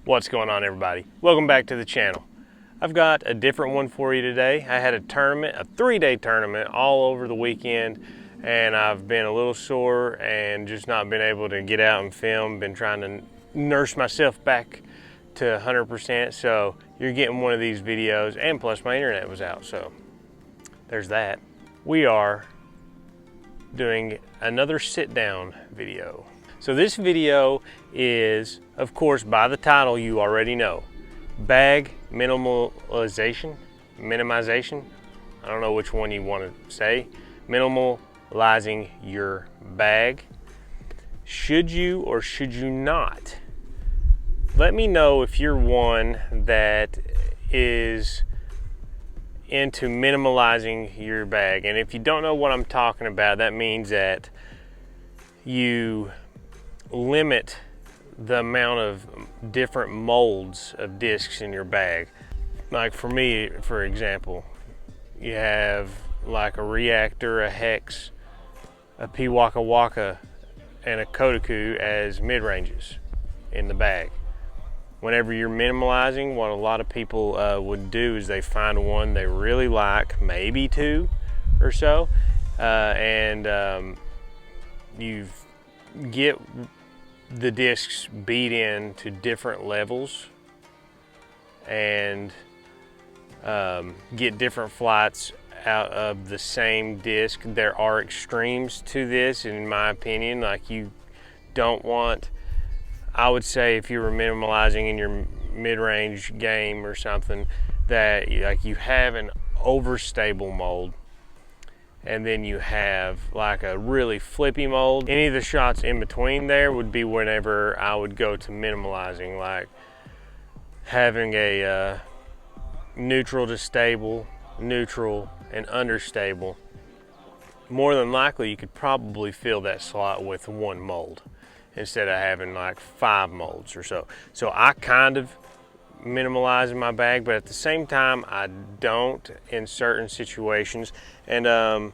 What's going on, everybody? Welcome back to the channel. I've got a different one for you today. I had a tournament, a 3-day tournament all over the weekend, and I've been a little sore and just not been able to get out and film. Been trying to nurse myself back to 100%, so you're getting one of these videos, and plus my internet was out, so there's that. We are doing another sit-down video. So this video is, of course, by the title you already know, bag minimization. I don't know which one you want to say. Minimalizing your bag. Should you or should you not? Let me know if you're one that is into minimalizing your bag. And if you don't know what I'm talking about, that means that you limit the amount of different molds of discs in your bag. Like for me, for example, you have like a reactor, a hex, a P Waka Waka, and a Kodaku as mid-ranges in the bag. Whenever you're minimalizing, what a lot of people would do is they find one they really like, maybe two or so, and you get the discs beat in to different levels and get different flights out of the same disc. There are extremes to this, in my opinion. Like, you don't want, I would say, if you were minimalizing in your mid-range game or something, that like you have an overstable mold and then you have like a really flippy mold. Any of the shots in between there would be whenever I would go to minimalizing, like having a neutral to stable, neutral, and understable. More than likely you could probably fill that slot with one mold instead of having like 5 molds or so. So I kind of minimalize in my bag, but at the same time I don't in certain situations. And I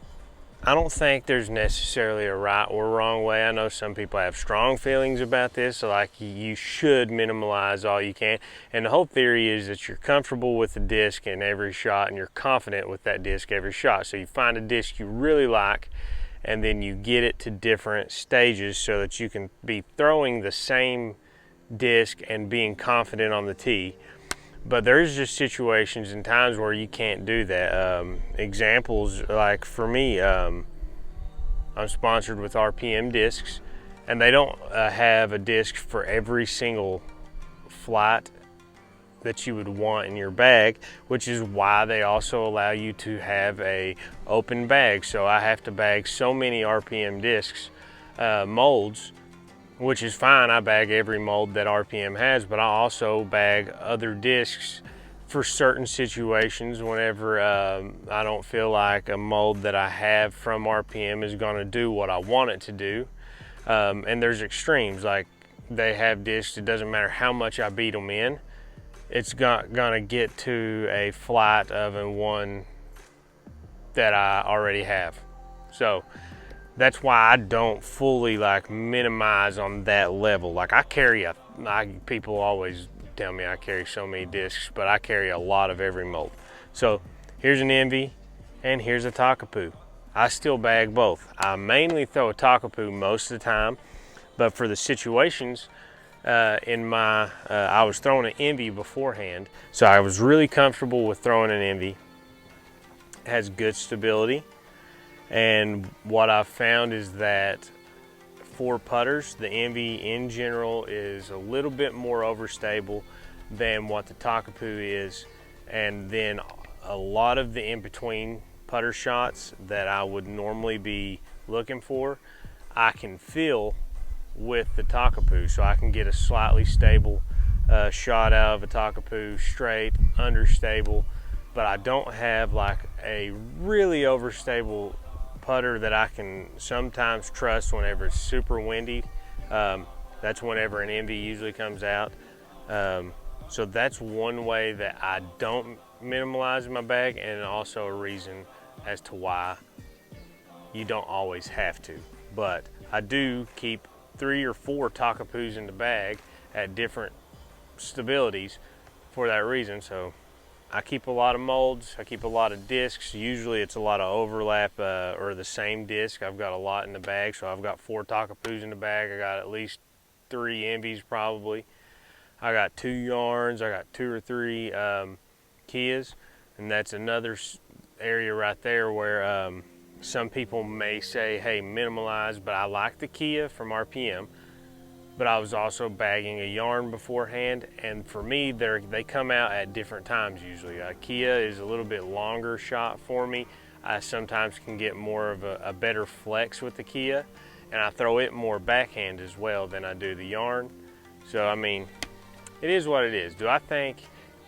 don't think there's necessarily a right or wrong way. I know some people have strong feelings about this, so like you should minimalize all you can. And the whole theory is that you're comfortable with the disc in every shot and you're confident with that disc every shot. So you find a disc you really like and then you get it to different stages so that you can be throwing the same disc and being confident on the tee. But there's just situations and times where you can't do that. Examples, like for me, I'm sponsored with RPM discs, and they don't have a disc for every single flight that you would want in your bag, which is why they also allow you to have a open bag. So I have to bag so many RPM discs, molds, which is fine. I bag every mold that RPM has, but I also bag other discs for certain situations whenever I don't feel like a mold that I have from RPM is gonna do what I want it to do. And there's extremes, like they have discs, it doesn't matter how much I beat them in, it's gonna get to a flight of a one that I already have. So that's why I don't fully like minimize on that level. Like people always tell me I carry so many discs, but I carry a lot of every mold. So here's an Envy and here's a Takapoo. I still bag both. I mainly throw a Takapoo most of the time, but for the situations I was throwing an Envy beforehand, so I was really comfortable with throwing an Envy. It has good stability. And what I've found is that for putters, the Envy in general is a little bit more overstable than what the Takapoo is. And then a lot of the in-between putter shots that I would normally be looking for, I can feel with the Takapoo. So I can get a slightly stable shot out of a Takapoo, straight, understable, but I don't have like a really overstable putter that I can sometimes trust whenever it's super windy. That's whenever an Envy usually comes out. So that's one way that I don't minimalize my bag, and also a reason as to why you don't always have to. But I do keep 3 or 4 Takapoos in the bag at different stabilities for that reason. So I keep a lot of molds, I keep a lot of discs. Usually it's a lot of overlap or the same disc. I've got a lot in the bag, so I've got 4 Takapoos in the bag. I got at least 3 Envies probably. I got 2 yarns, I got 2 or 3 Kias, and that's another area right there where some people may say, hey, minimalize, but I like the Kia from RPM. But I was also bagging a yarn beforehand, and for me, they come out at different times usually. Kia is a little bit longer shot for me. I sometimes can get more of a better flex with the Kia, and I throw it more backhand as well than I do the yarn. So I mean, it is what it is. Do I think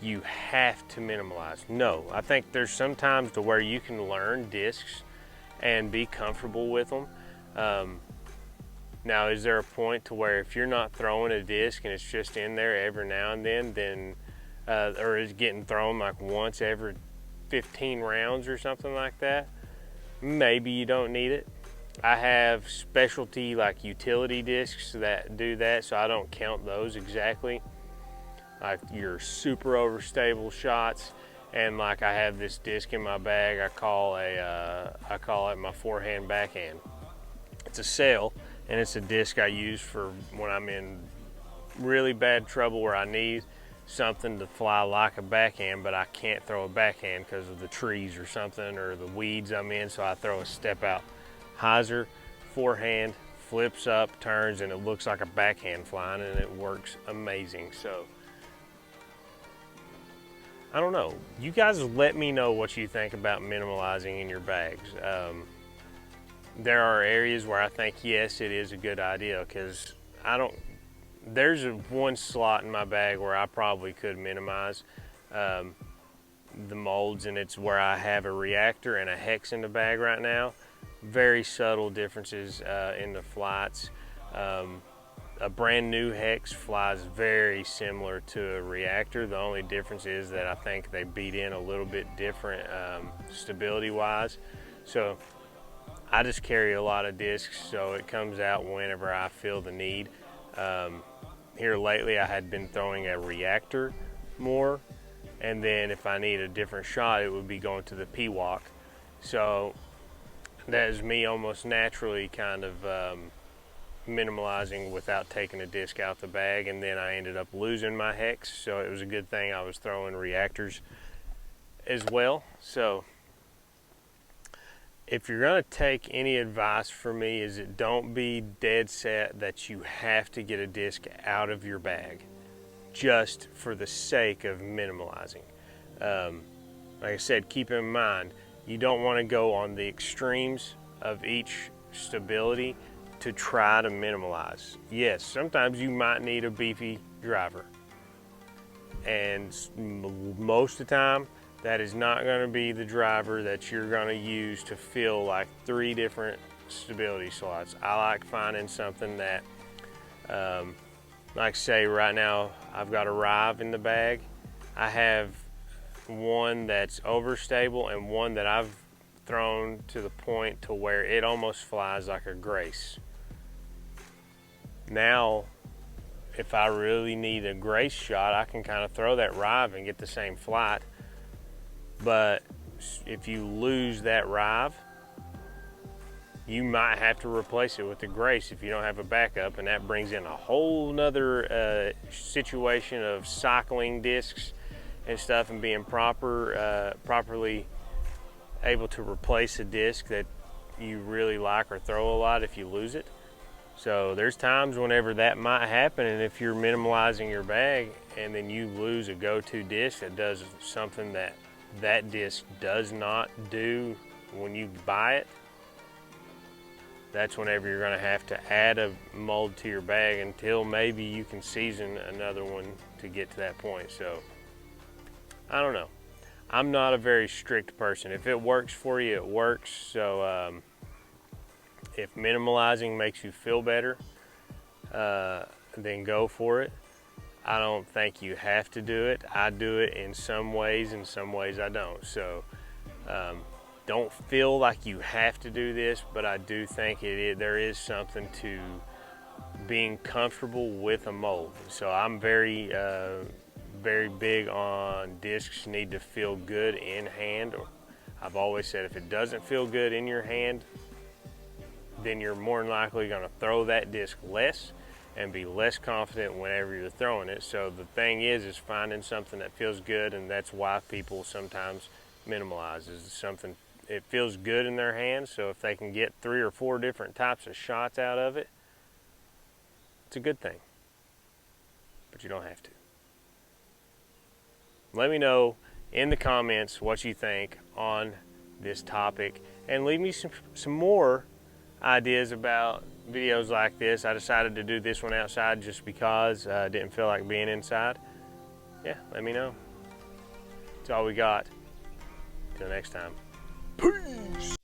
you have to minimalize? No, I think there's some times to where you can learn discs and be comfortable with them. Now, is there a point to where if you're not throwing a disc and it's just in there every now and then or is getting thrown like once every 15 rounds or something like that, maybe you don't need it. I have specialty like utility discs that do that, so I don't count those exactly. Like your super overstable shots, and like I have this disc in my bag. I call it my forehand backhand. It's a sail. And it's a disc I use for when I'm in really bad trouble where I need something to fly like a backhand, but I can't throw a backhand because of the trees or something or the weeds I'm in, so I throw a step out hyzer, forehand, flips up, turns, and it looks like a backhand flying, and it works amazing. So I don't know. You guys let me know what you think about minimalizing in your bags. There are areas where I think, yes, it is a good idea, because there's one slot in my bag where I probably could minimize the molds, and it's where I have a reactor and a hex in the bag right now. Very subtle differences in the flights. A brand new hex flies very similar to a reactor. The only difference is that I think they beat in a little bit different stability wise. So I just carry a lot of discs, so it comes out whenever I feel the need. Here lately I had been throwing a reactor more, and then if I need a different shot, it would be going to the P-Walk. So that is me almost naturally kind of minimalizing without taking a disc out the bag, and then I ended up losing my hex, so it was a good thing I was throwing reactors as well. So if you're going to take any advice from me, is it don't be dead set that you have to get a disc out of your bag just for the sake of minimalizing. Like I said, keep in mind, you don't want to go on the extremes of each stability to try to minimalize. Yes, sometimes you might need a beefy driver, and most of the time, that is not going to be the driver that you're going to use to fill like 3 different stability slots. I like finding something that, like say right now, I've got a Rive in the bag. I have one that's overstable and one that I've thrown to the point to where it almost flies like a Grace. Now, if I really need a Grace shot, I can kind of throw that Rive and get the same flight. But if you lose that Rive, you might have to replace it with the Grace if you don't have a backup, and that brings in a whole nother situation of cycling discs and stuff, and being properly able to replace a disc that you really like or throw a lot if you lose it. So there's times whenever that might happen, and if you're minimalizing your bag and then you lose a go-to disc that does something that disc does not do when you buy it, that's whenever you're going to have to add a mold to your bag until maybe you can season another one to get to that point. So I don't know. I'm not a very strict person. If it works for you, it works. So if minimalizing makes you feel better, then go for it. I don't think you have to do it. I do it in some ways I don't. So don't feel like you have to do this, but I do think there is something to being comfortable with a mold. So I'm very big on discs need to feel good in hand. I've always said if it doesn't feel good in your hand, then you're more than likely going to throw that disc less and be less confident whenever you're throwing it. So the thing is finding something that feels good, and that's why people sometimes minimalize, is something it feels good in their hands. So if they can get 3 or 4 different types of shots out of it, it's a good thing. But you don't have to. Let me know in the comments what you think on this topic, and leave me some more ideas about videos like this. I decided to do this one outside just because I didn't feel like being inside. Yeah, let me know. That's all we got. Till next time. Peace.